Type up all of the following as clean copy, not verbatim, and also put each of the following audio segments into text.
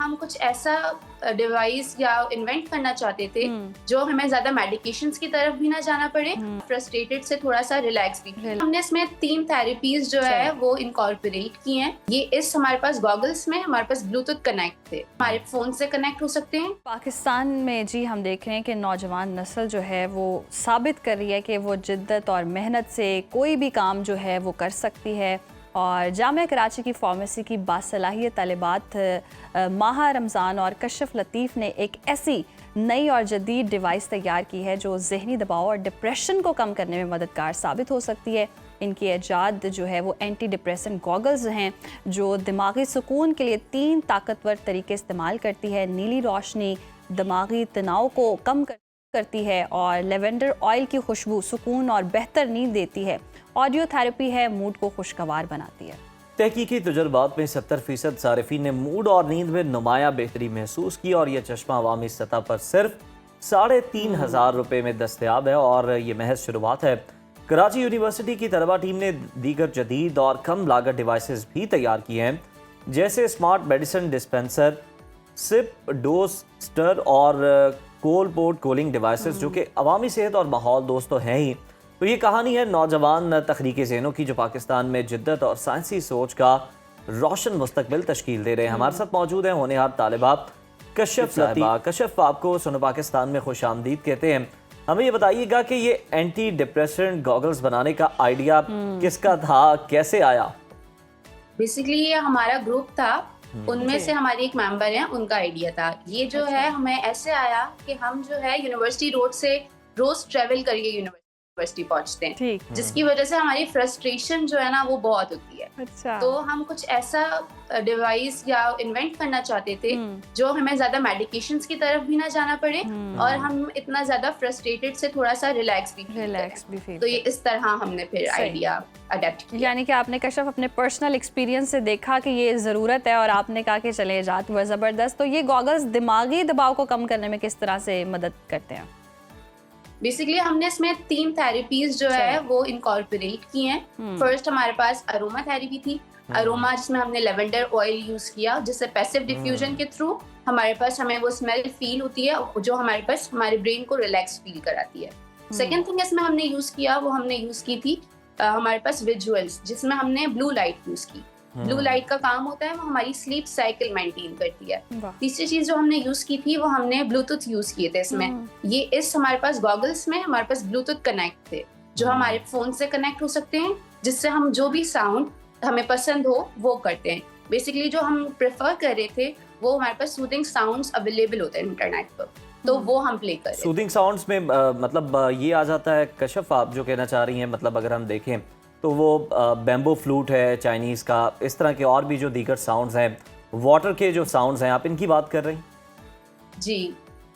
हम कुछ ऐसा डिवाइस या इन्वेंट करना चाहते थे जो हमें ज्यादा मेडिकेशंस की तरफ भी ना जाना पड़े, फ्रस्ट्रेटेड से थोड़ा सा रिलैक्स भी। हमने इसमें 3 थेरेपीज जो है वो इनकॉर्पोरेट की हैं। ये इस हमारे पास गॉगल्स में हमारे पास ब्लूटूथ कनेक्ट थे, हमारे फोन से कनेक्ट हो सकते हैं। पाकिस्तान में जी हम देख रहे हैं कि नौजवान नस्ल जो है वो साबित कर रही है कि वो जिद्दत और मेहनत से कोई भी काम जो है वो कर सकती है। और जामिया कराची की फार्मेसी की बासलाहियत तालिबात माह रमज़ान और कशफ लतीफ़ ने एक ऐसी नई और जदीद डिवाइस तैयार की है जो जहनी दबाव और डिप्रेशन को कम करने में मददगार साबित हो सकती है। इनकी ईजाद जो है वो एंटी डिप्रेसेंट गॉगल्स हैं जो दिमागी सुकून के लिए 3 ताकतवर तरीके इस्तेमाल करती है। नीली रोशनी दिमागी तनाव को कम करती है और लेवेंडर ऑयल की खुशबू सुकून और बेहतर नींद देती है। ऑडियो थेरेपी है, मूड को खुशगवार बनाती है। तहकीकी तजुर्बात में 70% सारिफीन ने मूड और नींद में नुमाया बेहतरी महसूस की और यह चश्मा अवामी सतह पर सिर्फ 3,500 रुपये में दस्तयाब है और ये महज शुरुआत है। कराची यूनिवर्सिटी की तलबा टीम ने दीगर जदीद और कम लागत डिवाइसेस भी तैयार किए हैं, जैसे स्मार्ट मेडिसिन डिस्पेंसर, सिप डोस्टर और कोल पोर्ट कूलिंग डिवाइसेस जो कि अवामी सेहत और माहौल दोस्त तो हैं ही। तो ये कहानी है नौजवान तख्लीकी ज़हनों की जो पाकिस्तान में जिद्दत और साइंसी सोच का रोशन मुस्तकबिल तश्कील दे रहे हैं। हमारे साथ मौजूद हैं होनहार तालिबा कशफ साहिबा। कशफ, आपको सुनो पाकिस्तान में खुश आमदीद कहते हैं। हमें ये बताइएगा कि ये एंटी डिप्रेसेंट गॉगल्स बनाने का आइडिया किसका था, कैसे आया? बेसिकली ये हमारा ग्रुप था, उनमें से हमारी एक मेंबर है, उनका आइडिया था। ये जो है हमें ऐसे आया कि हम जो है यूनिवर्सिटी रोड से रोज ट्रेवल करके यूनिवर्सिटी पहुंचते हैं, जिसकी वजह से हमारी फ्रस्ट्रेशन जो है ना वो बहुत होती है। तो हम कुछ ऐसा डिवाइस या इन्वेंट करना चाहते थे जो हमें ज्यादा मेडिकेशंस की तरफ भी ना जाना पड़े और हम इतना ज्यादा फ्रस्ट्रेटेड से थोड़ा सा रिलैक्स भी फील। तो ये इस तरह हमने फिर आइडिया अडेप्ट किया। यानी कि आपने कशफ अपने पर्सनल एक्सपीरियंस से देखा कि ये ज़रूरत है और आपने कहा कि चले इजाद हुआ ज़बरदस्त। तो ये गॉगल्स दिमागी दबाव को कम करने में किस तरह से मदद करते हैं? बेसिकली हमने इसमें 3 थेरेपीज जो है वो इनकॉर्पोरेट की हैं। फर्स्ट हमारे पास अरोमा थेरेपी थी, अरोमा जिसमें हमने लेवेंडर ऑयल यूज किया, जिससे पैसिव डिफ्यूजन के थ्रू हमारे पास हमें वो स्मेल फील होती है जो हमारे पास हमारे ब्रेन को रिलैक्स फील कराती है। सेकेंड थिंग इसमें हमने यूज किया वो हमने यूज की थी हमारे पास विजुअल्स, जिसमें हमने ब्लू लाइट यूज की। ब्लू लाइट का काम होता है वो हमारी स्लीप साइकिल मेंटेन करती है। तीसरी चीज जो हमने यूज की थी वो हमने ब्लूटूथ यूज किए थे इसमें। ये इस हमारे पास गॉगल्स में हमारे पास ब्लूटूथ कनेक्ट थे जो हमारे फोन से कनेक्ट हो सकते हैं, जिससे हम जो भी साउंड हमें पसंद हो वो करते हैं। बेसिकली जो हम प्रेफर कर रहे थे वो हमारे पास सूदिंग साउंड्स अवेलेबल होते हैं इंटरनेट पर, तो वो हम प्ले कर रहे हैं। सूदिंग साउंड्स में मतलब ये आ जाता है कशफ, आप जो कहना चाह रही हैं, मतलब अगर हम देखें तो वो बैम्बो फ्लूट है चाइनीज़ का, इस तरह के और भी जो दीगर साउंड्स हैं, वाटर के जो साउंड्स हैं, आप इनकी बात कर रही हैं? जी,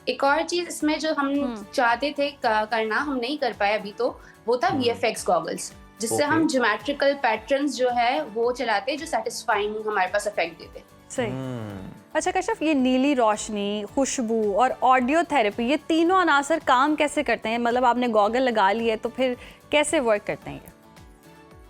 एक और चीज़ इसमें जो हम चाहते थे करना, हम नहीं कर पाए अभी, तो वो था VFX गॉगल्स, जिससे हम ज्योमेट्रिकल पैटर्न्स जो है वो चलाते जो सेटिस्फाइंग हमारे पास इफेक्ट देते। सही। अच्छा कशफ, ये नीली रोशनी, खुशबू और ऑडियो थेरेपी, ये तीनों अनासर काम कैसे करते हैं? मतलब आपने गॉगल लगा लिए तो फिर कैसे वर्क करते हैं ये?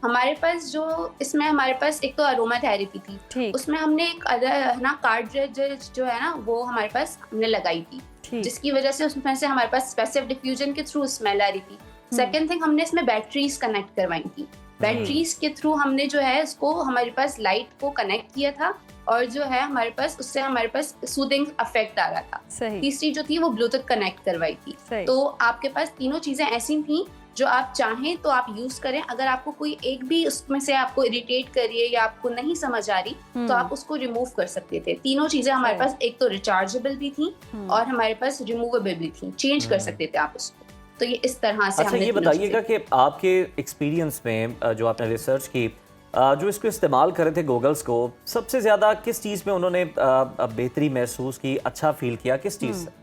हमारे पास जो इसमें हमारे पास एक तो अरोमा थेरेपी थी, उसमें हमने एक अदर ना कार्ट्रिज जो है ना वो हमारे पास हमने लगाई थी, जिसकी वजह से उसमें से हमारे पास पैसिव डिफ्यूजन के थ्रू स्मेल आ रही थी। सेकंड थिंग, हमने इसमें बैटरीज कनेक्ट करवाई थी। बैटरीज के थ्रू हमने जो है इसको हमारे पास लाइट को कनेक्ट किया था और जो है हमारे पास उससे हमारे पास सूदिंग इफेक्ट आ रहा था। तीसरी जो थी वो ब्लूटूथ कनेक्ट करवाई थी। तो आपके पास तीनों चीजें ऐसी थी जो आप चाहें तो आप यूज करें। अगर आपको कोई एक भी उसमें से आपको इरिटेट कर रही है या आपको नहीं समझ आ रही तो आप उसको रिमूव कर सकते थे। तीनों चीजें हमारे पास एक तो रिचार्जेबल भी थी और हमारे पास रिमूवेबल भी थी, चेंज कर सकते थे आप उसको। तो ये इस तरह से। अच्छा, ये बताइएगा कि आपके एक्सपीरियंस में जो आपने रिसर्च की, जो इसको इस्तेमाल कर रहे थे गॉगल्स को, सबसे ज्यादा किस चीज में उन्होंने बेहतरी महसूस की, अच्छा फील किया, किस चीज से?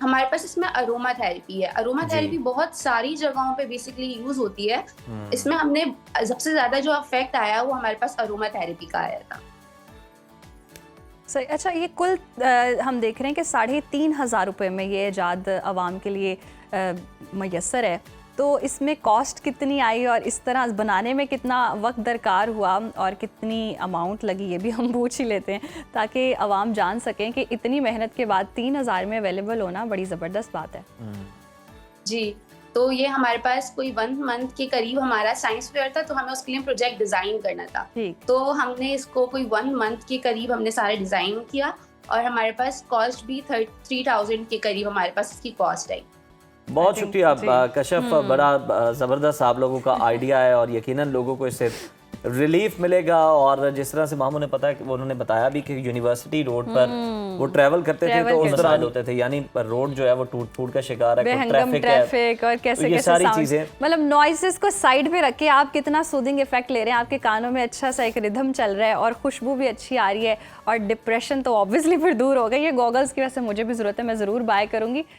हमारे पास इसमें अरोमा थेरेपी है। अरोमा थेरेपी बहुत सारी जगहों पे बेसिकली यूज होती है। इसमें हमने सबसे ज्यादा जो इफेक्ट आया वो हमारे पास अरोमा थेरेपी का आया था। सही। अच्छा, ये कुल हम देख रहे हैं कि 3,500 रुपये में ये ईजाद आवाम के लिए मैसर है। तो इसमें कॉस्ट कितनी आई और इस तरह बनाने में कितना वक्त दरकार हुआ और कितनी अमाउंट लगी, ये भी हम पूछ ही लेते हैं ताकि आवाम जान सकें कि इतनी मेहनत के बाद 3000 में अवेलेबल होना बड़ी ज़बरदस्त बात है। जी, तो ये हमारे पास कोई 1 मंथ के करीब हमारा साइंस फेयर था, तो हमें उसके लिए प्रोजेक्ट डिज़ाइन करना था। तो हमने इसको कोई 1 मंथ के करीब हमने सारा डिज़ाइन किया और हमारे पास कॉस्ट भी 3000 के करीब हमारे पास इसकी कॉस्ट आई। बहुत शुक्रिया कशफ, बड़ा ज़बरदस्त आप लोगों का आइडिया है और यकीनन लोगों को इससे रिलीफ मिलेगा। और जिस तरह से मामू ने पता कि उन्होंने बताया भी कि यूनिवर्सिटी रोड पर वो ट्रैवल करते थे तो उस तरह होते थे, यानी रोड जो है वो टूट फूट का शिकार है, ट्रैफिक और कैसे ये कैसे सारी चीजें, मतलब नॉइसेस को साइड पे रख के आप कितना सूदिंग इफेक्ट ले रहे हैं, आपके कानों में अच्छा सा एक रिदम चल रहा है और खुशबू भी अच्छी आ रही है और डिप्रेशन तो ऑब्वियसली फिर दूर हो गई। ये गॉगल्स की वजह से मुझे भी जरूरत है, मैं जरूर बाय करूंगी।